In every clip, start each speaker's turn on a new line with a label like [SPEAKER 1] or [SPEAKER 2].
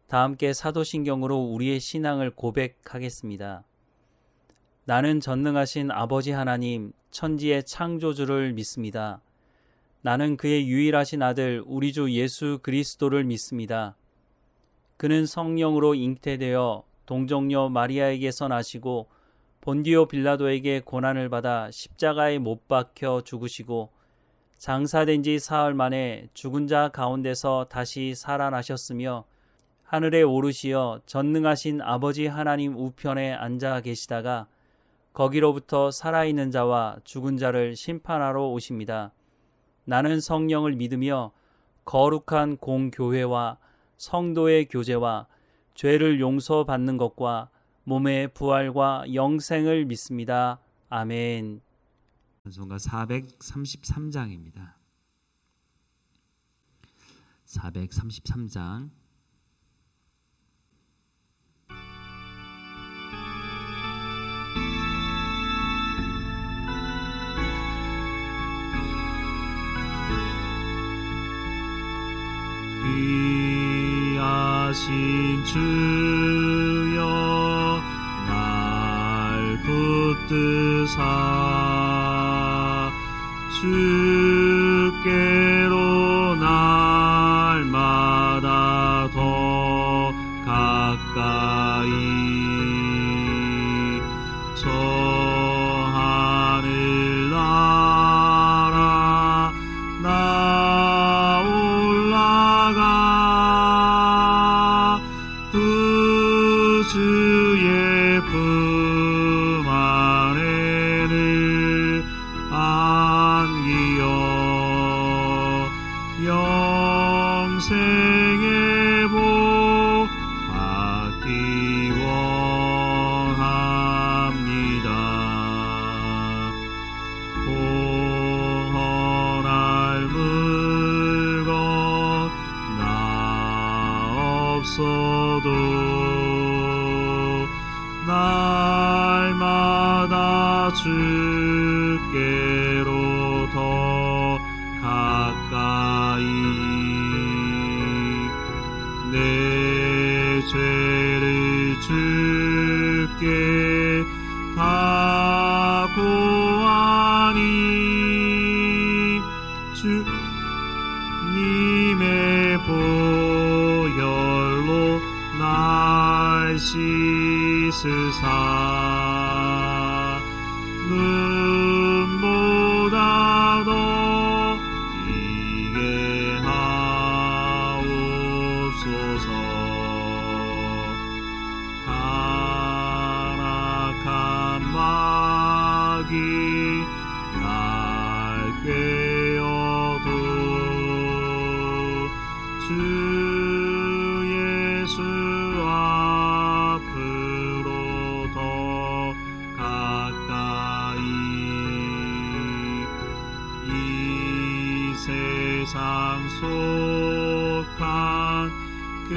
[SPEAKER 1] 다 함께 사도신경으로 우리의 신앙을 고백하겠습니다. 나는 전능하신 아버지 하나님, 천지의 창조주를 믿습니다. 나는 그의 유일하신 아들 우리 주 예수 그리스도를 믿습니다. 그는 성령으로 잉태되어 동정녀 마리아에게서 나시고 본디오 빌라도에게 고난을 받아 십자가에 못 박혀 죽으시고 장사된 지 사흘 만에 죽은 자 가운데서 다시 살아나셨으며 하늘에 오르시어 전능하신 아버지 하나님 우편에 앉아 계시다가 거기로부터 살아있는 자와 죽은 자를 심판하러 오십니다. 나는 성령을 믿으며 거룩한 공교회와 성도의 교제와 죄를 용서받는 것과 몸의 부활과 영생을 믿습니다. 아멘.
[SPEAKER 2] 찬송가 433장입니다. 433장. 귀하신 주여 날 붙드사 주께로 날마다 더 가까이 저 하늘 나라 나 올라가 구주의 품 안에는 안기어 영생의 복 받기 원합니다. 공헌할 물건 나 없어도 날마다 주께로 더 가까이 내 죄를 주께 다 고하니 주님의 보혈로 날 씻으사 눈보다 더 이게 하옵소서. 타락한 마귀 날 꿰어도 주 예수 앞으로 더 가까이 이 세상 속한 그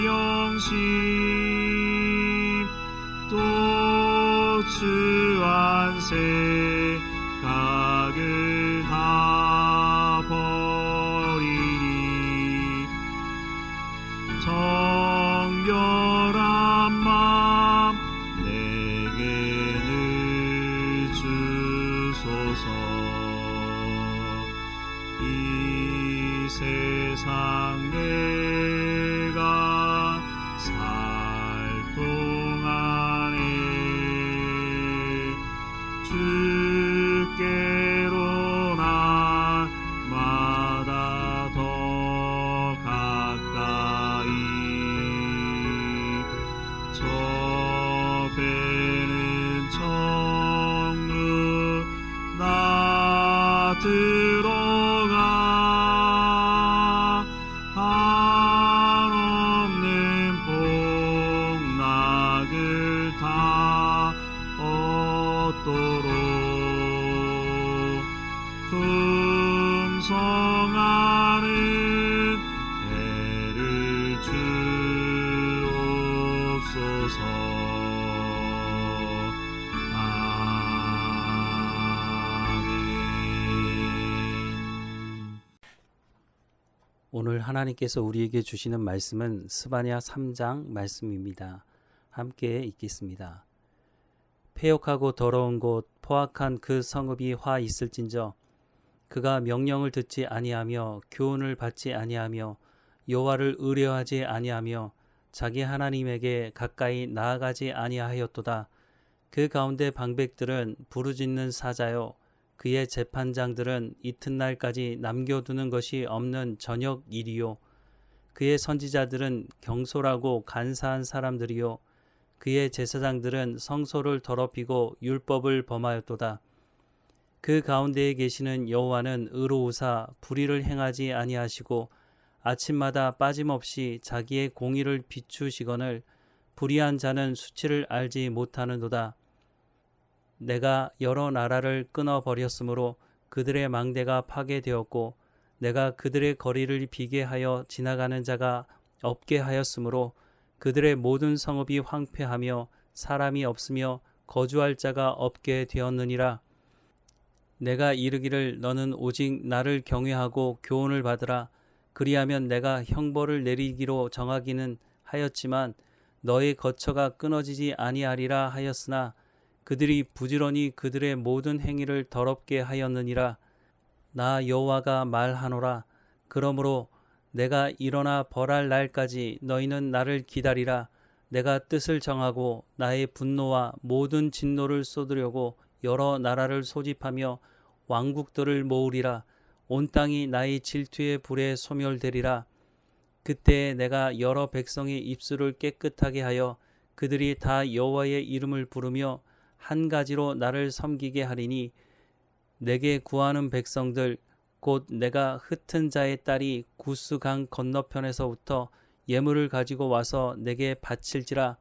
[SPEAKER 2] 허영심 또 주 안세 각을 다 버리니 정결한 마음 내게 늘 주소서. 이 세상 내가 살 동안에 주께로 날마다 더 가까이 저 배는 청루 나 들어가
[SPEAKER 1] 오늘 하나님께서 우리에게 주시는 말씀은 스바냐 3장 말씀입니다. 함께 읽겠습니다. 패역하고 더러운 곳 포악한 그 성읍이 화 있을진저 그가 명령을 듣지 아니하며 교훈을 받지 아니하며 여호와를 의뢰하지 아니하며 자기 하나님에게 가까이 나아가지 아니하였도다. 그 가운데 방백들은 부르짖는 사자요 그의 재판장들은 이튿날까지 남겨두는 것이 없는 저녁 일이요 그의 선지자들은 경솔하고 간사한 사람들이요 그의 제사장들은 성소를 더럽히고 율법을 범하였도다. 그 가운데에 계시는 여호와는 의로우사 불의를 행하지 아니하시고 아침마다 빠짐없이 자기의 공의를 비추시거늘 불의한 자는 수치를 알지 못하는도다. 내가 여러 나라를 끊어버렸으므로 그들의 망대가 파괴되었고 내가 그들의 거리를 비게 하여 지나가는 자가 없게 하였으므로 그들의 모든 성읍이 황폐하며 사람이 없으며 거주할 자가 없게 되었느니라. 내가 이르기를 너는 오직 나를 경외하고 교훈을 받으라. 그리하면 내가 형벌을 내리기로 정하기는 하였지만 너의 거처가 끊어지지 아니하리라 하였으나 그들이 부지런히 그들의 모든 행위를 더럽게 하였느니라. 나 여호와가 말하노라. 그러므로 내가 일어나 벌할 날까지 너희는 나를 기다리라. 내가 뜻을 정하고 나의 분노와 모든 진노를 쏟으려고 여러 나라를 소집하며 왕국들을 모으리라. 온 땅이 나의 질투의 불에 소멸되리라. 그때에 내가 여러 백성의 입술을 깨끗하게 하여 그들이 다 여호와의 이름을 부르며 한 가지로 나를 섬기게 하리니 내게 구하는 백성들 곧 내가 흩은 자의 딸이 구스강 건너편에서부터 예물을 가지고 와서 내게 바칠지라.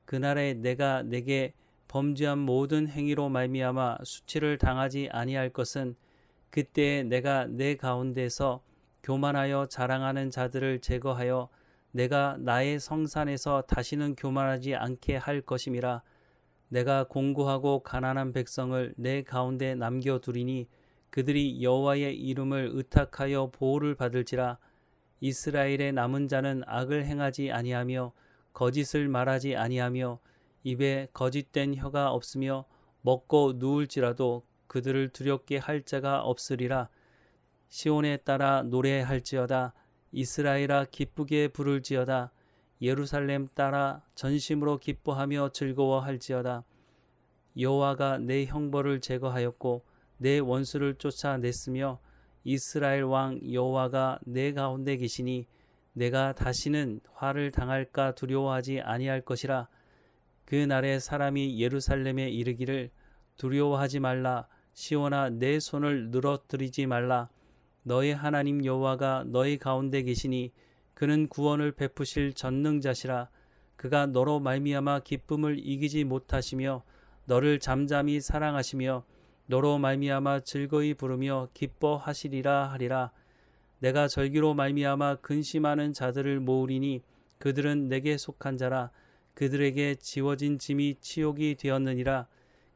[SPEAKER 1] 그날에 내가 내게 범죄한 모든 행위로 말미암아 수치를 당하지 아니할 것은 그때에 내가 내 가운데서 교만하여 자랑하는 자들을 제거하여 내가 나의 성산에서 다시는 교만하지 않게 할 것임이라. 내가 공고하고 가난한 백성을 내 가운데 남겨두리니 그들이 여호와의 이름을 의탁하여 보호를 받을지라. 이스라엘의 남은 자는 악을 행하지 아니하며 거짓을 말하지 아니하며 입에 거짓된 혀가 없으며 먹고 누울지라도 그들을 두렵게 할 자가 없으리라. 시온에 따라 노래할지어다. 이스라엘아 기쁘게 부를지어다. 예루살렘 따라 전심으로 기뻐하며 즐거워할지어다. 여호와가 내 형벌을 제거하였고 내 원수를 쫓아냈으며 이스라엘 왕 여호와가 내 가운데 계시니 내가 다시는 화를 당할까 두려워하지 아니할 것이라. 그 날에 사람이 예루살렘에 이르기를 두려워하지 말라. 시온아 내 손을 늘어뜨리지 말라. 너의 하나님 여호와가 너희 가운데 계시니 그는 구원을 베푸실 전능자시라. 그가 너로 말미암아 기쁨을 이기지 못하시며 너를 잠잠히 사랑하시며 너로 말미암아 즐거이 부르며 기뻐하시리라 하리라. 내가 절기로 말미암아 근심하는 자들을 모으리니 그들은 내게 속한 자라. 그들에게 지워진 짐이 치욕이 되었느니라.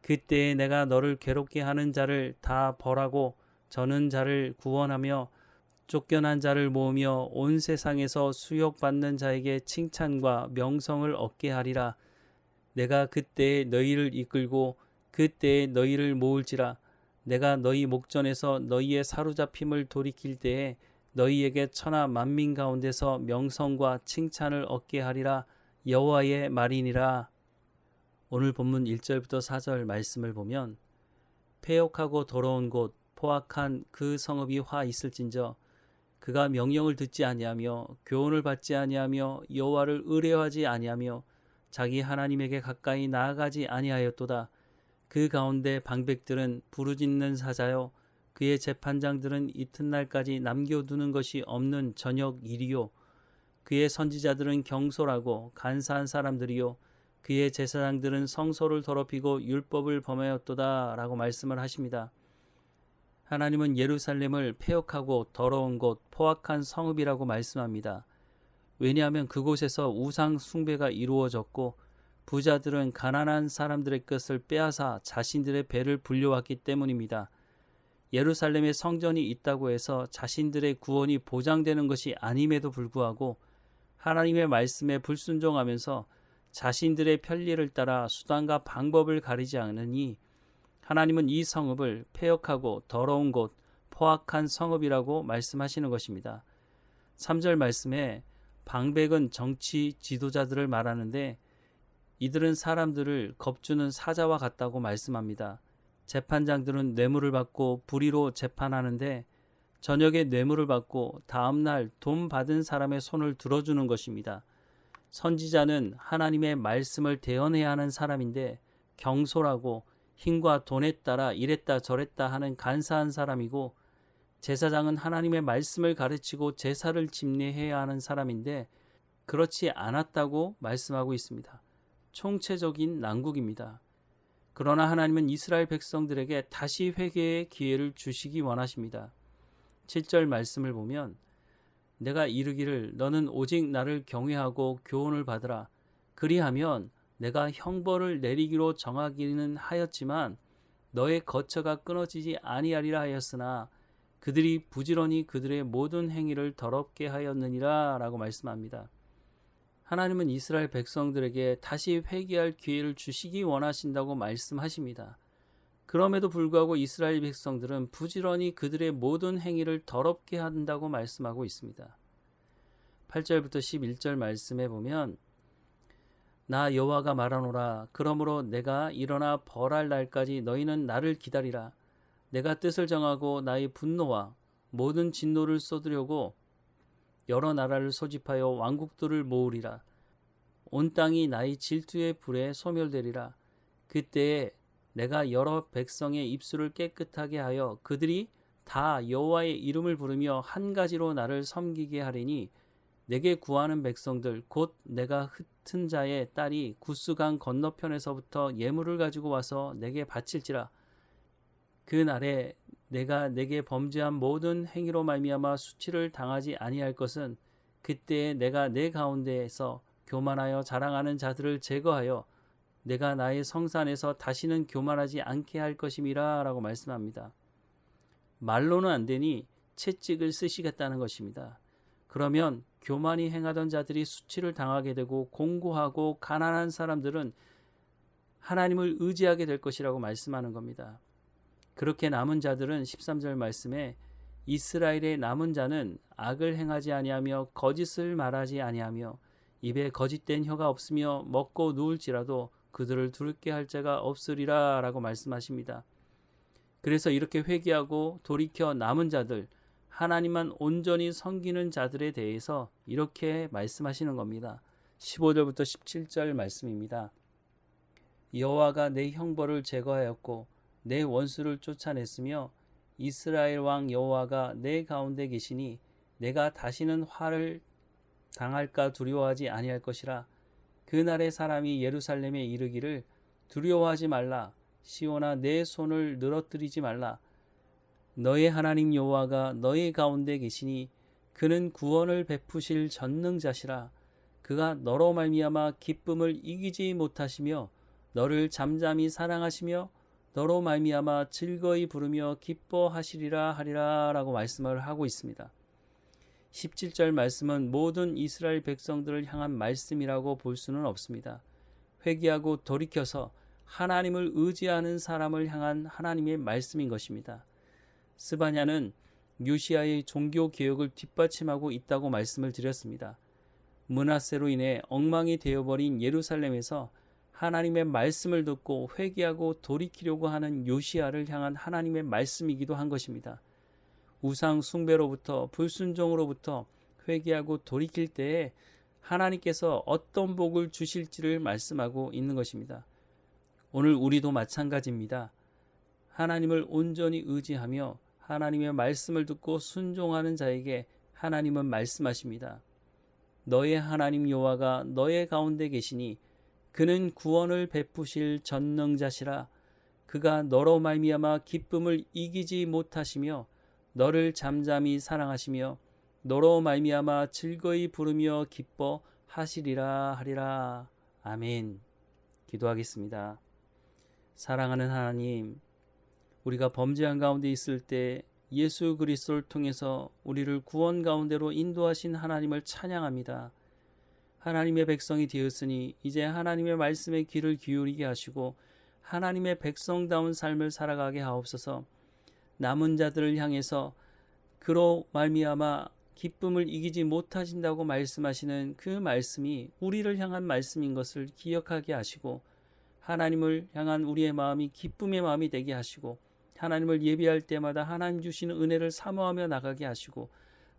[SPEAKER 1] 그때에 내가 너를 괴롭게 하는 자를 다 벌하고 저는 자를 구원하며 쫓겨난 자를 모으며 온 세상에서 수욕받는 자에게 칭찬과 명성을 얻게 하리라. 내가 그때에 너희를 이끌고 그때에 너희를 모을지라. 내가 너희 목전에서 너희의 사로잡힘을 돌이킬 때에 너희에게 천하 만민 가운데서 명성과 칭찬을 얻게 하리라. 여호와의 말이니라. 오늘 본문 1절부터 4절 말씀을 보면 패역하고 더러운 곳 포악한 그 성읍이 화 있을진저 그가 명령을 듣지 아니하며 교훈을 받지 아니하며 여호와를 의뢰하지 아니하며 자기 하나님에게 가까이 나아가지 아니하였도다. 그 가운데 방백들은 부르짖는 사자요 그의 재판장들은 이튿날까지 남겨두는 것이 없는 저녁 일이요 그의 선지자들은 경솔하고 간사한 사람들이요 그의 제사장들은 성소를 더럽히고 율법을 범하였도다 라고 말씀을 하십니다. 하나님은 예루살렘을 패역하고 더러운 곳 포악한 성읍이라고 말씀합니다. 왜냐하면 그곳에서 우상 숭배가 이루어졌고 부자들은 가난한 사람들의 것을 빼앗아 자신들의 배를 불려왔기 때문입니다. 예루살렘에 성전이 있다고 해서 자신들의 구원이 보장되는 것이 아님에도 불구하고 하나님의 말씀에 불순종하면서 자신들의 편리를 따라 수단과 방법을 가리지 않으니 하나님은 이 성읍을 패역하고 더러운 곳, 포악한 성읍이라고 말씀하시는 것입니다. 3절 말씀에 방백은 정치 지도자들을 말하는데 이들은 사람들을 겁주는 사자와 같다고 말씀합니다. 재판장들은 뇌물을 받고 불의로 재판하는데 저녁에 뇌물을 받고 다음날 돈 받은 사람의 손을 들어주는 것입니다. 선지자는 하나님의 말씀을 대언해야 하는 사람인데 경솔하고 힘과 돈에 따라 이랬다 저랬다 하는 간사한 사람이고, 제사장은 하나님의 말씀을 가르치고 제사를 집례해야 하는 사람인데 그렇지 않았다고 말씀하고 있습니다. 총체적인 난국입니다. 그러나 하나님은 이스라엘 백성들에게 다시 회개의 기회를 주시기 원하십니다. 7절 말씀을 보면 내가 이르기를 너는 오직 나를 경외하고 교훈을 받으라. 그리하면 내가 형벌을 내리기로 정하기는 하였지만 너의 거처가 끊어지지 아니하리라 하였으나 그들이 부지런히 그들의 모든 행위를 더럽게 하였느니라 라고 말씀합니다. 하나님은 이스라엘 백성들에게 다시 회개할 기회를 주시기 원하신다고 말씀하십니다. 그럼에도 불구하고 이스라엘 백성들은 부지런히 그들의 모든 행위를 더럽게 한다고 말씀하고 있습니다. 8절부터 11절 말씀에 보면 나 여호와가 말하노라. 그러므로 내가 일어나 벌할 날까지 너희는 나를 기다리라. 내가 뜻을 정하고 나의 분노와 모든 진노를 쏟으려고 여러 나라를 소집하여 왕국들을 모으리라. 온 땅이 나의 질투의 불에 소멸되리라. 그때에 내가 여러 백성의 입술을 깨끗하게 하여 그들이 다 여호와의 이름을 부르며 한 가지로 나를 섬기게 하리니 내게 구하는 백성들 곧 내가 흩은 자의 딸이 구스강 건너편에서부터 예물을 가지고 와서 내게 바칠지라. 그 날에 내가 내게 범죄한 모든 행위로 말미암아 수치를 당하지 아니할 것은 그때에 내가 내 가운데에서 교만하여 자랑하는 자들을 제거하여 내가 나의 성산에서 다시는 교만하지 않게 할 것임이라 라고 말씀합니다. 말로는 안 되니 채찍을 쓰시겠다는 것입니다. 그러면 교만히 행하던 자들이 수치를 당하게 되고 공고하고 가난한 사람들은 하나님을 의지하게 될 것이라고 말씀하는 겁니다. 그렇게 남은 자들은 13절 말씀에 이스라엘의 남은 자는 악을 행하지 아니하며 거짓을 말하지 아니하며 입에 거짓된 혀가 없으며 먹고 누울지라도 그들을 두렵게 할 자가 없으리라 라고 말씀하십니다. 그래서 이렇게 회개하고 돌이켜 남은 자들, 하나님만 온전히 섬기는 자들에 대해서 이렇게 말씀하시는 겁니다. 15절부터 17절 말씀입니다. 여호와가 내 형벌을 제거하였고 내 원수를 쫓아냈으며 이스라엘 왕 여호와가 내 가운데 계시니 내가 다시는 화를 당할까 두려워하지 아니할 것이라. 그날의 사람이 예루살렘에 이르기를 두려워하지 말라. 시온아 내 손을 늘어뜨리지 말라. 너의 하나님 여호와가 너의 가운데 계시니 그는 구원을 베푸실 전능자시라. 그가 너로 말미암아 기쁨을 이기지 못하시며 너를 잠잠히 사랑하시며 너로 말미암아 즐거이 부르며 기뻐하시리라 하리라 라고 말씀을 하고 있습니다. 17절 말씀은 모든 이스라엘 백성들을 향한 말씀이라고 볼 수는 없습니다. 회개하고 돌이켜서 하나님을 의지하는 사람을 향한 하나님의 말씀인 것입니다. 스바냐는 요시야의 종교 개혁을 뒷받침하고 있다고 말씀을 드렸습니다. 므낫세로 인해 엉망이 되어버린 예루살렘에서 하나님의 말씀을 듣고 회개하고 돌이키려고 하는 요시야를 향한 하나님의 말씀이기도 한 것입니다. 우상 숭배로부터 불순종으로부터 회개하고 돌이킬 때에 하나님께서 어떤 복을 주실지를 말씀하고 있는 것입니다. 오늘 우리도 마찬가지입니다. 하나님을 온전히 의지하며 하나님의 말씀을 듣고 순종하는 자에게 하나님은 말씀하십니다. 너의 하나님 여호와가 너의 가운데 계시니 그는 구원을 베푸실 전능자시라. 그가 너로 말미암아 기쁨을 이기지 못하시며 너를 잠잠히 사랑하시며 너로 말미암아 즐거이 부르며 기뻐하시리라 하리라. 아멘. 기도하겠습니다. 사랑하는 하나님, 우리가 범죄한 가운데 있을 때 예수 그리스도를 통해서 우리를 구원 가운데로 인도하신 하나님을 찬양합니다. 하나님의 백성이 되었으니 이제 하나님의 말씀에 귀를 기울이게 하시고 하나님의 백성다운 삶을 살아가게 하옵소서. 남은 자들을 향해서 그로 말미암아 기쁨을 이기지 못하신다고 말씀하시는 그 말씀이 우리를 향한 말씀인 것을 기억하게 하시고 하나님을 향한 우리의 마음이 기쁨의 마음이 되게 하시고 하나님을 예배할 때마다 하나님 주시는 은혜를 사모하며 나가게 하시고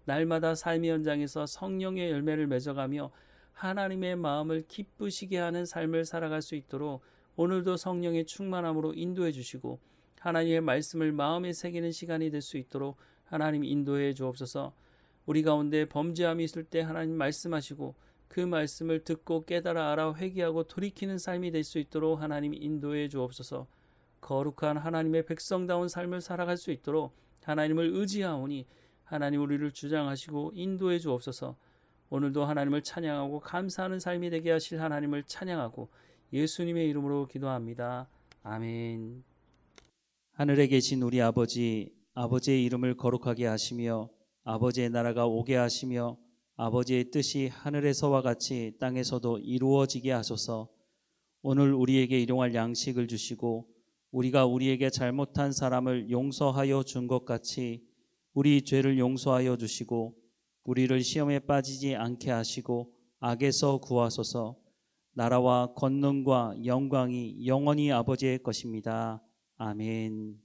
[SPEAKER 1] 날마다 삶의 현장에서 성령의 열매를 맺어가며 하나님의 마음을 기쁘시게 하는 삶을 살아갈 수 있도록 오늘도 성령의 충만함으로 인도해 주시고 하나님의 말씀을 마음에 새기는 시간이 될 수 있도록 하나님 인도해 주옵소서. 우리 가운데 범죄함이 있을 때 하나님 말씀하시고 그 말씀을 듣고 깨달아 알아 회개하고 돌이키는 삶이 될 수 있도록 하나님 인도해 주옵소서. 거룩한 하나님의 백성다운 삶을 살아갈 수 있도록 하나님을 의지하오니 하나님 우리를 주장하시고 인도해 주옵소서. 오늘도 하나님을 찬양하고 감사하는 삶이 되게 하실 하나님을 찬양하고 예수님의 이름으로 기도합니다. 아멘.
[SPEAKER 3] 하늘에 계신 우리 아버지, 아버지의 이름을 거룩하게 하시며 아버지의 나라가 오게 하시며 아버지의 뜻이 하늘에서와 같이 땅에서도 이루어지게 하소서. 오늘 우리에게 일용할 양식을 주시고 우리가 우리에게 잘못한 사람을 용서하여 준 것 같이 우리 죄를 용서하여 주시고 우리를 시험에 빠지지 않게 하시고 악에서 구하소서. 나라와 권능과 영광이 영원히 아버지의 것입니다. 아멘.